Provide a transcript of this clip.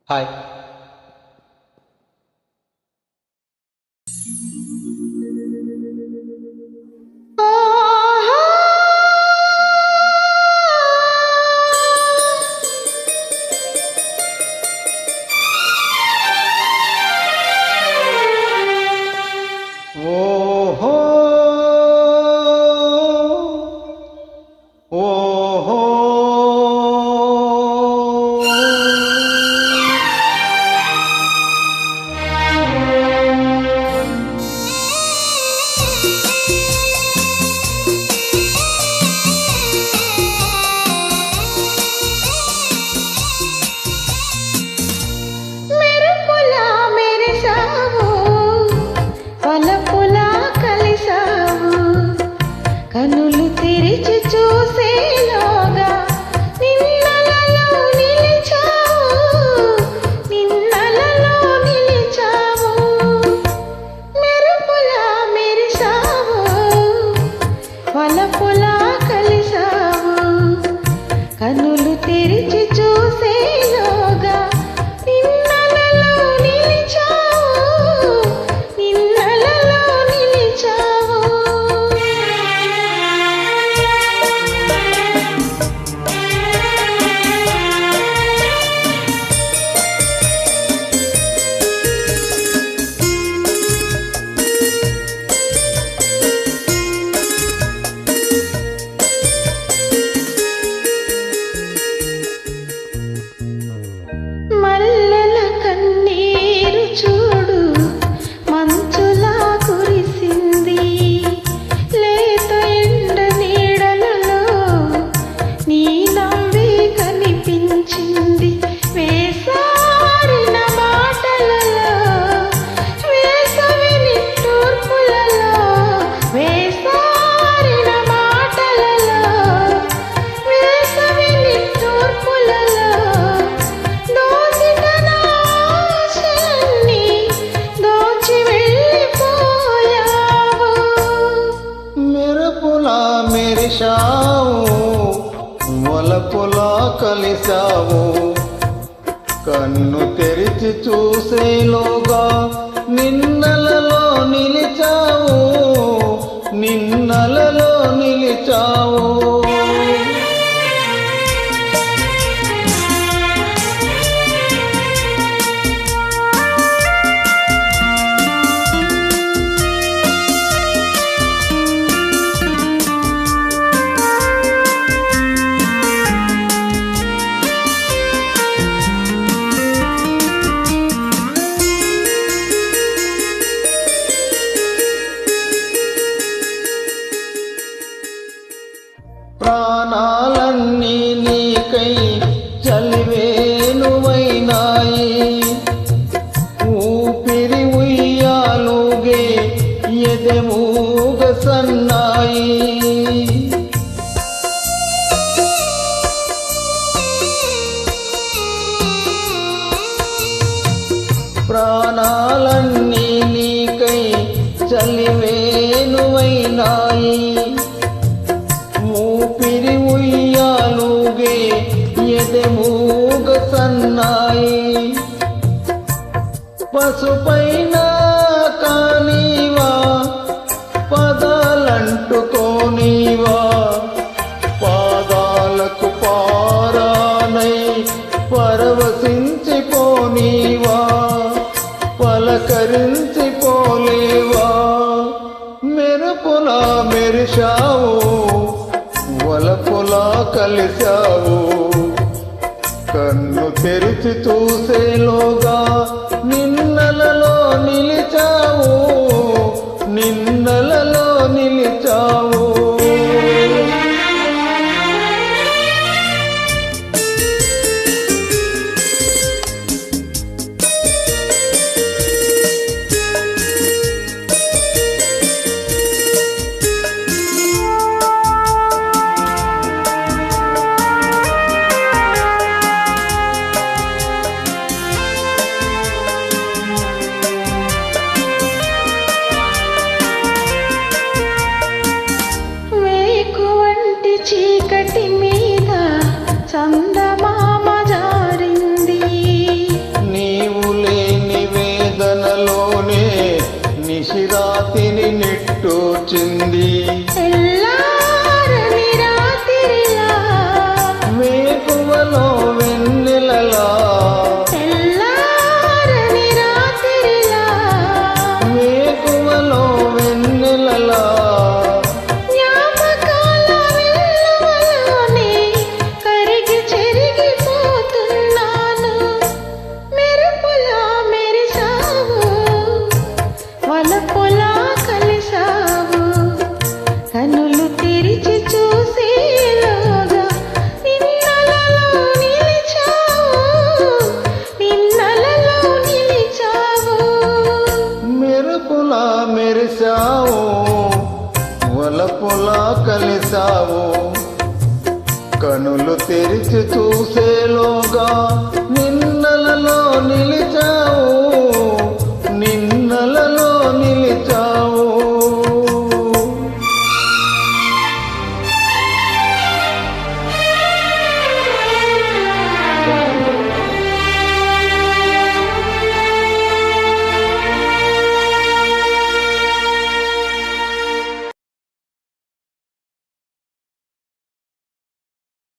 Hi. ఓహో ఓహో మెరుపులా మెరిసావు, వలపులా కలిసావు, కనులు తెరిచి చూసేలోగా నిన్నలలో నిలిచావు, నిన్నలలో నిలిచావు. మెరుపులా మెరిసావు, వలపులా కలిసావు, కనులు తెరిచి చూసేలోగా నిన్నలలో నిలిచావు, నిన్నలలో నిలిచావు. మల్లెల కన్నీరు చూడు, మంచులా కురిసింది. లేత ఎండ నీడలలో నీ నవ్వే కనిపించింది. వేసారిన మాటలలో, వేసవి నిట్టూర్పులలో, వేసారిన మాటలలో, వేసవి నిట్టూర్పులలో దోచిన నా ఆశలన్నీ దోచి వెళ్ళిపోయావు. మెరుపులా మెరిశావు, వలపులా కలిసావు, కన్ను తెరిచి చూసేలోగా నిన్నలలో నిలిచావు, నిన్నలలో నిలిచావు. ప్రాణాలన్నీ నీకై చలివేనువైనాయి, ఊపిరి ఉయ్యాలుగే ఎదెమూగ సన్నాయి. ప్రాణాలన్నీ నీకై చలివేనువైనాయి, ఊపిరి ఉయ్యాలుగే ఎదెమూగ సన్నాయి. పసుపైన కానీవా, పదాలంటుకోనీవా, పాదాలకు పారానై పరవశించిపోనీవా, పలకరించిపోలేవా. మెరుపులా మెరిశావు, వలపులా కలిశావు, కన్ను తెరిచి చూసేలోగా నిన్నలలో నిలిచావు, నిన్నలలో నిలిచావు.